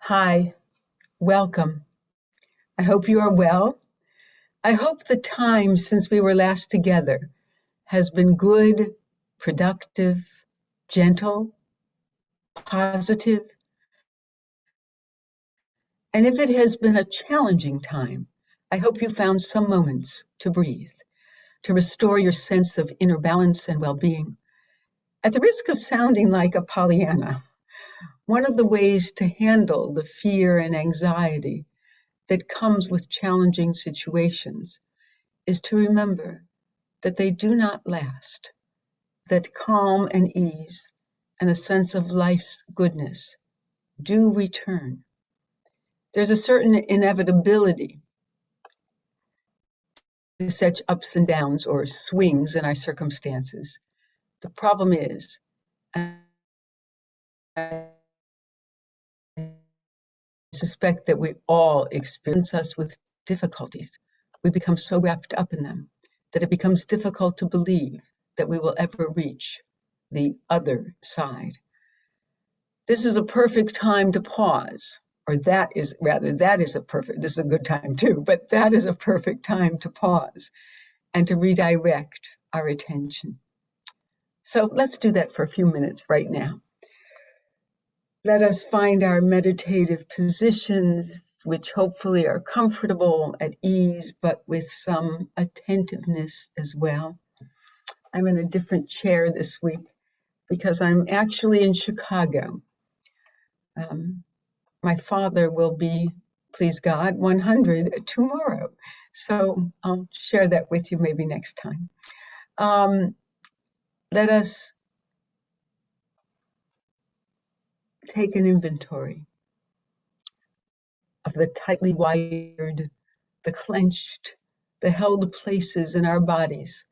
Hi, welcome. I hope you are well. I hope the time since we were last together has been good, productive, gentle, positive, and if it has been a challenging time, I hope you found some moments to breathe, to restore your sense of inner balance and well-being. At the risk of sounding like a Pollyanna, one of the ways to handle the fear and anxiety that comes with challenging situations is to remember that they do not last, that calm and ease and a sense of life's goodness do return. There's a certain inevitability to such ups and downs or swings in our circumstances. The problem is, I suspect that we all experience us with difficulties. We become so wrapped up in them that it becomes difficult to believe that we will ever reach the other side. This is a perfect time to pause, or this is a good time too, but that is a perfect time to pause and to redirect our attention. So let's do that for a few minutes right now. Let us find our meditative positions, which hopefully are comfortable, at ease, but with some attentiveness as well. I'm in a different chair this week because I'm actually in Chicago. My father will be, please God, 100 tomorrow. So I'll share that with you maybe next time. Let us take an inventory of the tightly wired, the clenched, the held places in our bodies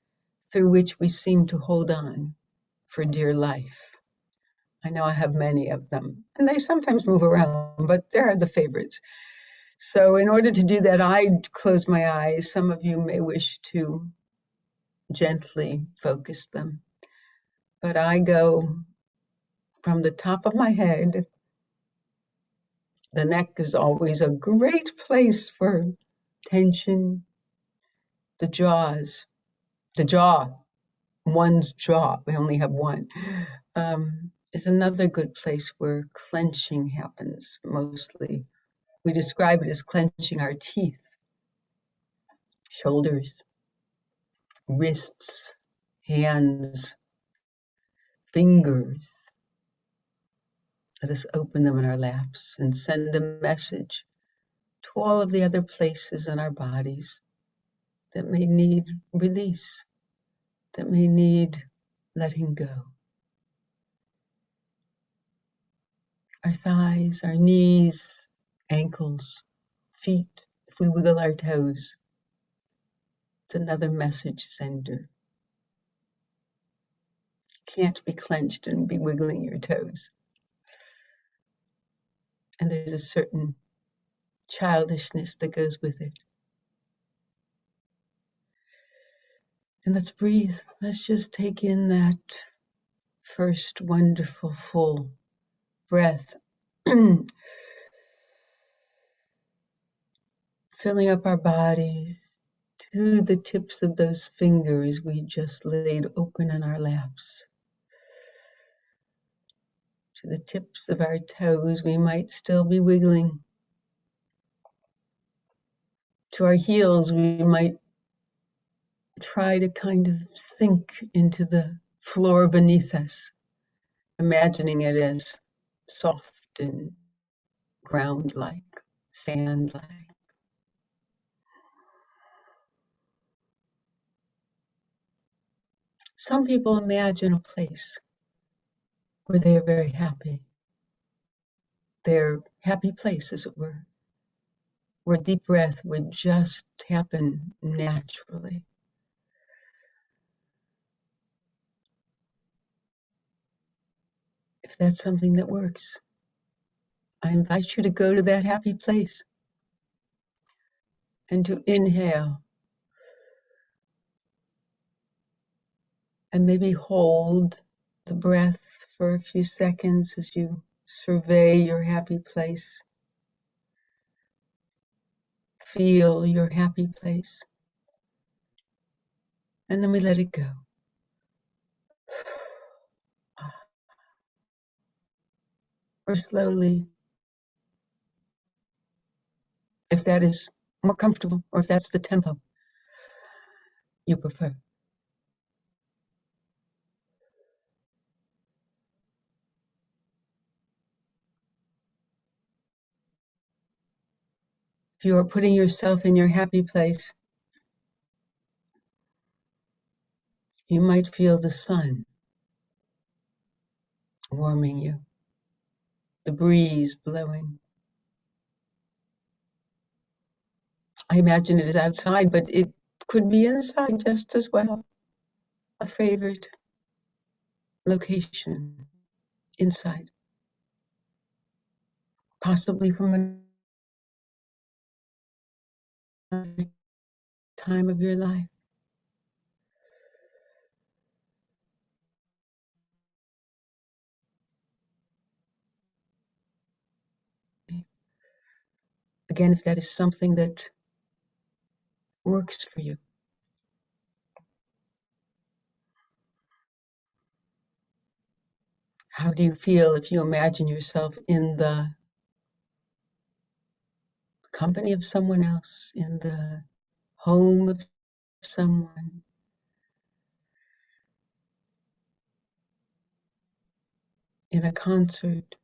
through which we seem to hold on for dear life. I know I have many of them, and they sometimes move around, but they're the favorites. So in order to do that, I close my eyes. Some of you may wish to gently focus them, but I go from the top of my head. The neck is always a great place for tension. The jaw, one's jaw, we only have one, is another good place where clenching happens mostly. We describe it as clenching our teeth, shoulders, wrists, hands, fingers. Let us open them in our laps and send a message to all of the other places in our bodies that may need release, that may need letting go. Our thighs, our knees, ankles, feet, if we wiggle our toes, it's another message sender. You can't be clenched and be wiggling your toes. And there's a certain childishness that goes with it. And let's breathe. Let's just take in that first wonderful full breath, filling up our bodies to the tips of those fingers we just laid open in our laps. To the tips of our toes we might still be wiggling. To our heels we might try to kind of sink into the floor beneath us, imagining it as soft and ground-like, sand-like. Some people imagine a place where they are very happy. Their happy place, as it were, where deep breath would just happen naturally. If that's something that works, I invite you to go to that happy place and to inhale and maybe hold the breath for a few seconds as you survey your happy place. feel your happy place. And then we let it go. Or slowly, if that is more comfortable, or if that's the tempo you prefer. If you are putting yourself in your happy place, you might feel the sun warming you, the breeze blowing. I imagine it is outside, but it could be inside just as well. A favorite location inside, possibly from another time of your life. Again, if that is something that works for you. How do you feel if you imagine yourself in the company of someone else, in the home of someone, in a concert,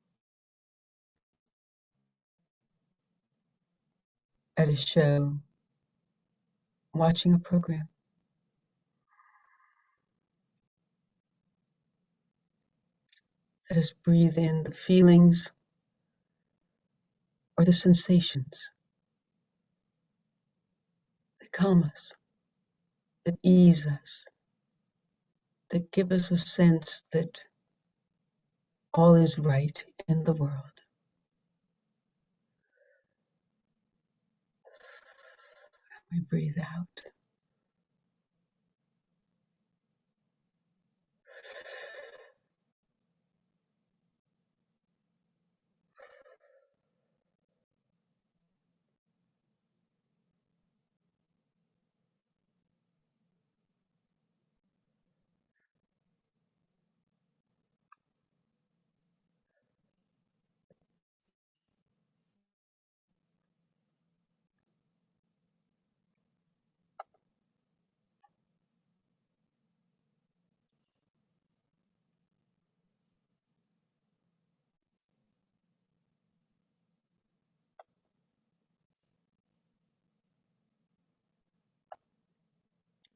at a show, watching a program? Let us breathe in the feelings or the sensations that calm us, that ease us, that give us a sense that all is right in the world. We breathe out.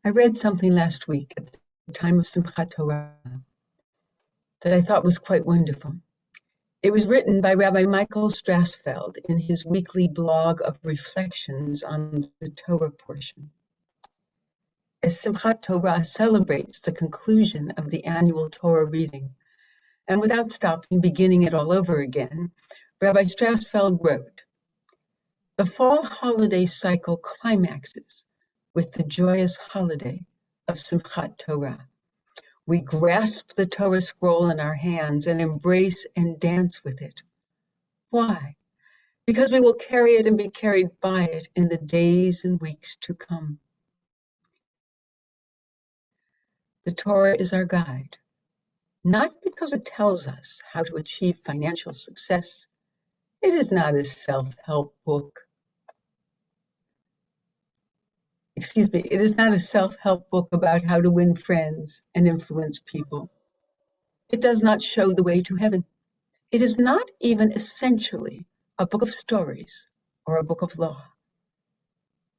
I read something last week at the time of Simchat Torah that I thought was quite wonderful. It was written by Rabbi Michael Strassfeld in his weekly blog of reflections on the Torah portion. As Simchat Torah celebrates the conclusion of the annual Torah reading, and without stopping, beginning it all over again, Rabbi Strassfeld wrote, "The fall holiday cycle climaxes with the joyous holiday of Simchat Torah. We grasp the Torah scroll in our hands and embrace and dance with it. Why? Because we will carry it and be carried by it in the days and weeks to come. The Torah is our guide, not because it tells us how to achieve financial success. It is not a self-help book. It is not a self-help book about how to win friends and influence people. It does not show the way to heaven. It is not even essentially a book of stories or a book of law.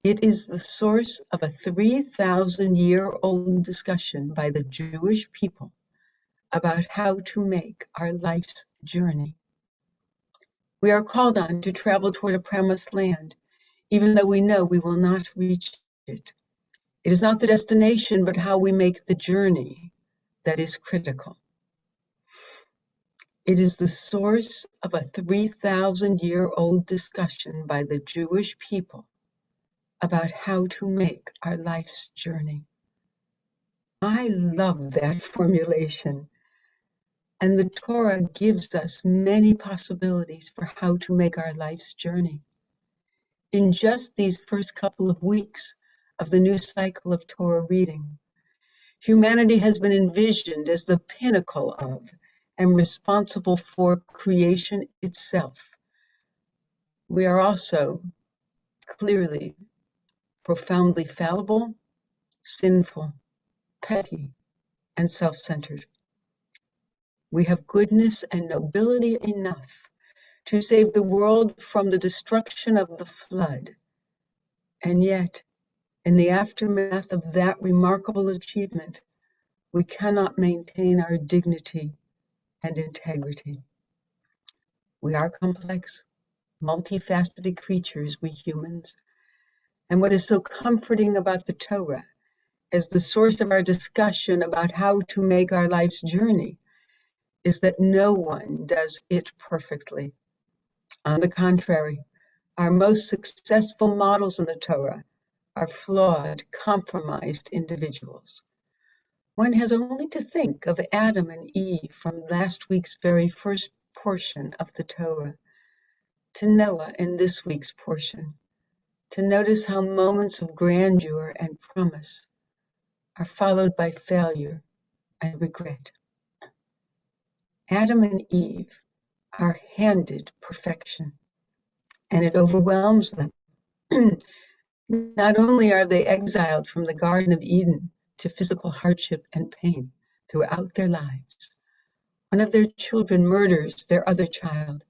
It is the source of a 3,000-year-old discussion by the Jewish people about how to make our life's journey. We are called on to travel toward a promised land, even though we know we will not reach it. It is not the destination, but how we make the journey that is critical. It is the source of a 3,000-year-old discussion by the Jewish people about how to make our life's journey. I love that formulation. And the Torah gives us many possibilities for how to make our life's journey. in just these first couple of weeks of the new cycle of Torah reading. Humanity has been envisioned as the pinnacle of and responsible for creation itself. We are also clearly profoundly fallible, sinful, petty, and self-centered. We have goodness and nobility enough to save the world from the destruction of the flood. And yet, in the aftermath of that remarkable achievement, we cannot maintain our dignity and integrity. We are complex, multifaceted creatures, we humans. And what is so comforting about the Torah as the source of our discussion about how to make our life's journey is that no one does it perfectly. On the contrary, our most successful models in the Torah are flawed, compromised individuals. One has only to think of Adam and Eve from last week's very first portion of the Torah, to Noah in this week's portion, to notice how moments of grandeur and promise are followed by failure and regret. Adam and Eve are handed perfection, and it overwhelms them. Not only are they exiled from the Garden of Eden to physical hardship and pain throughout their lives, one of their children murders their other child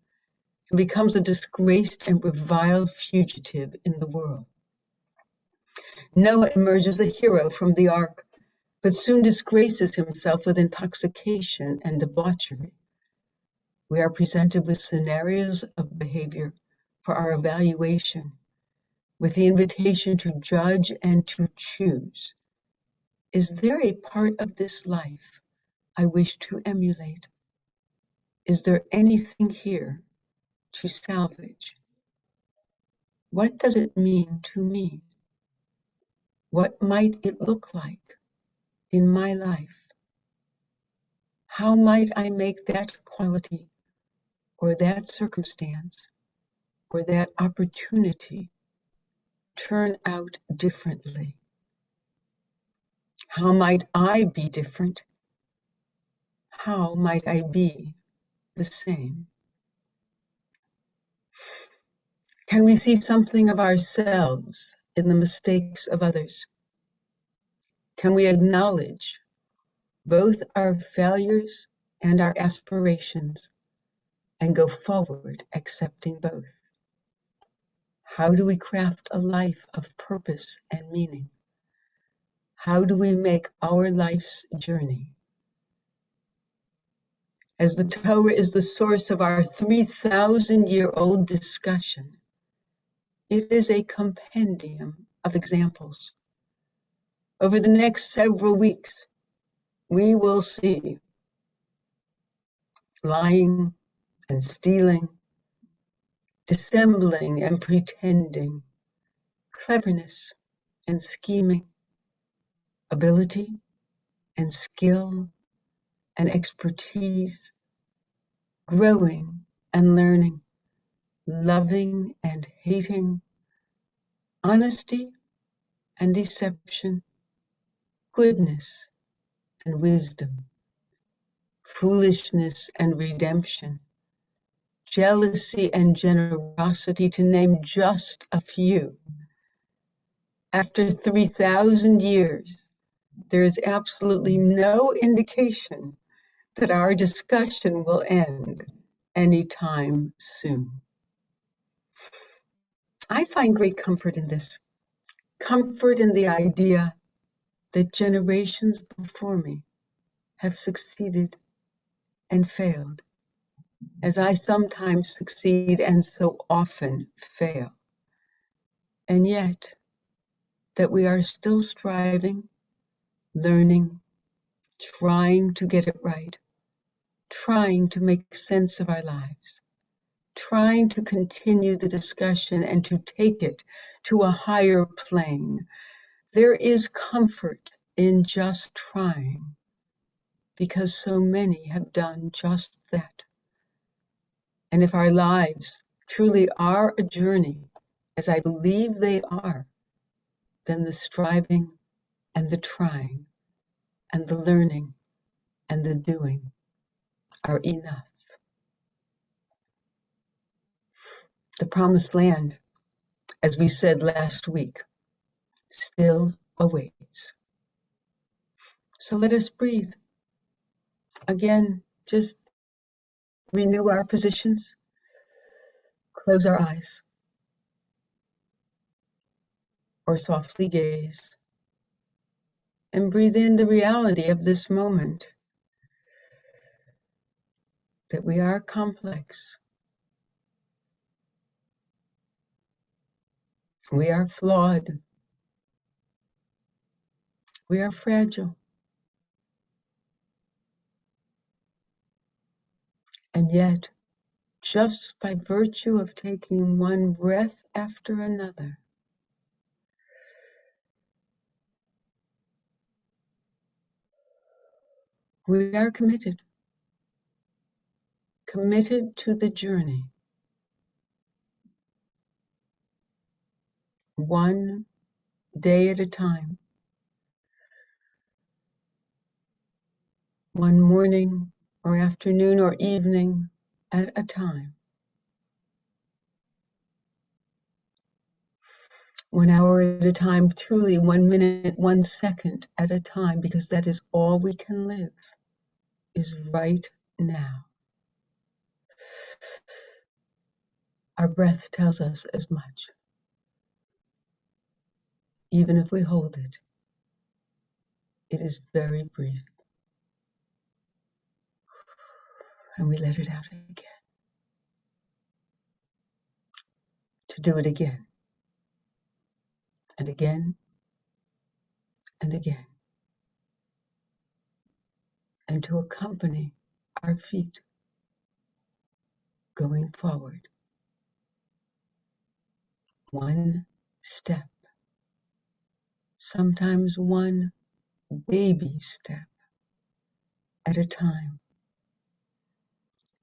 and becomes a disgraced and reviled fugitive in the world. Noah emerges a hero from the ark, but soon disgraces himself with intoxication and debauchery. We are presented with scenarios of behavior for our evaluation, with the invitation to judge and to choose. Is there a part of this life I wish to emulate? Is there anything here to salvage? What does it mean to me? What might it look like in my life? How might I make that quality or that circumstance or that opportunity turn out differently? How might I be different? How might I be the same? Can we see something of ourselves in the mistakes of others? Can we acknowledge both our failures and our aspirations and go forward accepting both? How do we craft a life of purpose and meaning? How do we make our life's journey? As the Torah is the source of our 3,000-year-old discussion, it is a compendium of examples. Over the next several weeks, we will see lying and stealing, dissembling and pretending, cleverness and scheming, ability and skill and expertise, growing and learning, loving and hating, honesty and deception, goodness and wisdom, foolishness and redemption, jealousy and generosity, to name just a few. After 3,000 years, there is absolutely no indication that our discussion will end anytime soon. I find great comfort in this. Comfort in the idea that generations before me have succeeded and failed, as I sometimes succeed and so often fail. And yet, that we are still striving, learning, trying to get it right, trying to make sense of our lives, trying to continue the discussion and to take it to a higher plane. There is comfort in just trying, because so many have done just that. And if our lives truly are a journey as I believe they are, then the striving and the trying and the learning and the doing are enough. The promised land, as we said last week, still awaits. So let us breathe. Again, just renew our positions, close our eyes, or softly gaze, and breathe in the reality of this moment, that we are complex, we are flawed, we are fragile, and yet, just by virtue of taking one breath after another, we are committed to the journey, one day at a time, one morning or afternoon or evening at a time, 1 hour at a time, truly 1 minute, 1 second at a time, because that is all we can live, is right now. Our breath tells us as much. Even if we hold it, it is very brief. And we let it out again. To do it again, and again, and again. And to accompany our feet going forward, one step, sometimes one baby step at a time,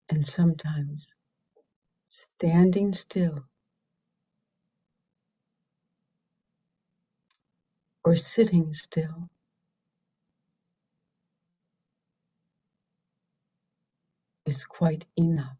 and sometimes standing still or sitting still is quite enough.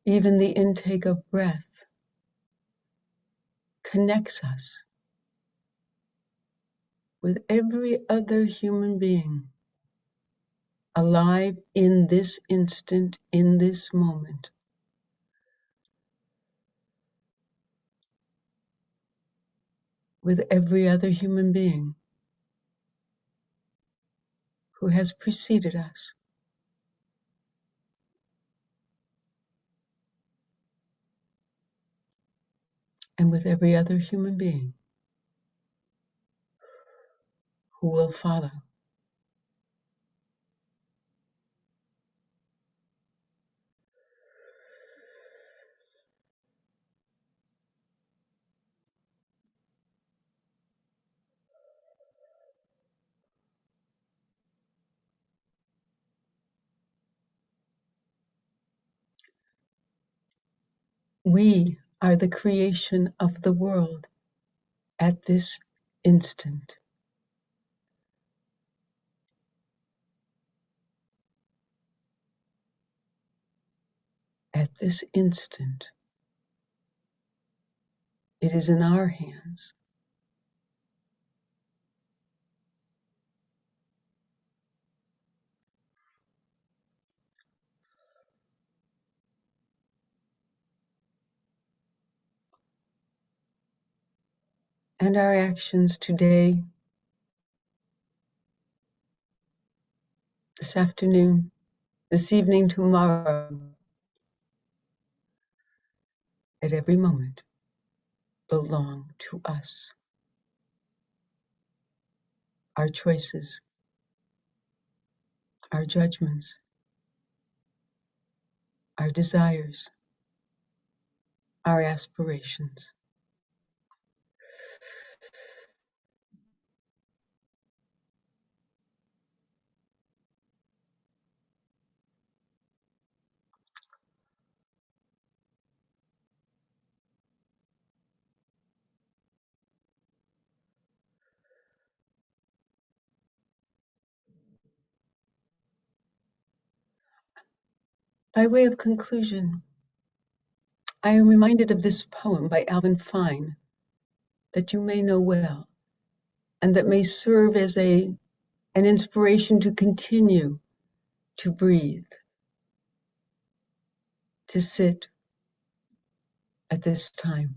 Even the intake of breath connects us with every other human being alive in this instant, in this moment. With every other human being who has preceded us. And with every other human being who will follow. We are the creation of the world at this instant. At this instant, it is in our hands. And our actions today, this afternoon, this evening, tomorrow, at every moment, belong to us. Our choices, our judgments, our desires, our aspirations. By way of conclusion, I am reminded of this poem by Alvin Fine that you may know well, and that may serve as an inspiration to continue to breathe, to sit at this time,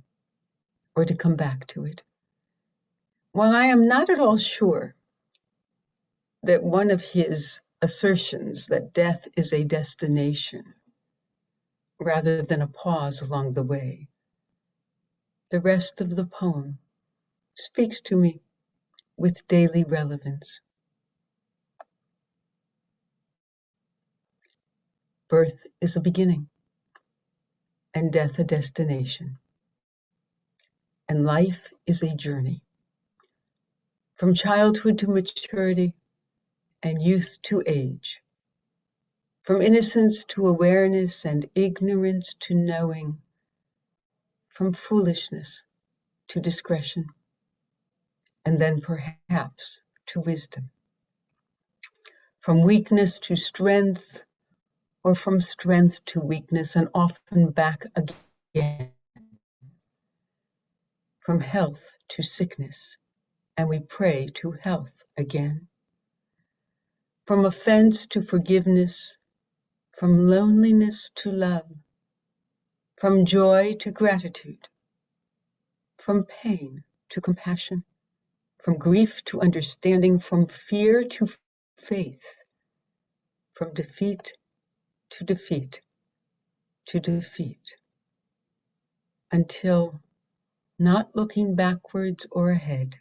or to come back to it. While I am not at all sure that one of his assertions that death is a destination rather than a pause along the way, the rest of the poem speaks to me with daily relevance. Birth is a beginning, and death a destination. And life is a journey, from childhood to maturity and youth to age, from innocence to awareness and ignorance to knowing, from foolishness to discretion, and then perhaps to wisdom, from weakness to strength, or from strength to weakness, and often back again, from health to sickness, and we pray to health again, from offense to forgiveness, from loneliness to love, from joy to gratitude, from pain to compassion, from grief to understanding, from fear to faith, from defeat to defeat to defeat, until, not looking backwards or ahead,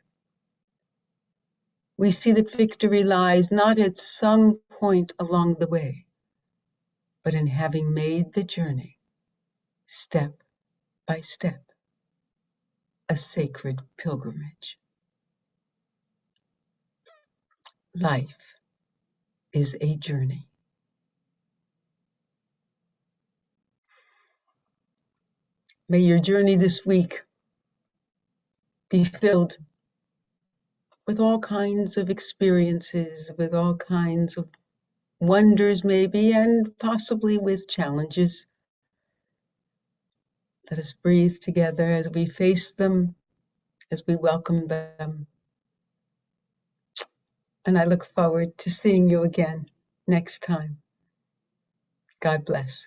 we see that victory lies not at some point along the way, but in having made the journey, step by step, a sacred pilgrimage. Life is a journey. May your journey this week be filled with all kinds of experiences, with all kinds of wonders maybe, and possibly with challenges. Let us breathe together as we face them, as we welcome them. And I look forward to seeing you again next time. God bless.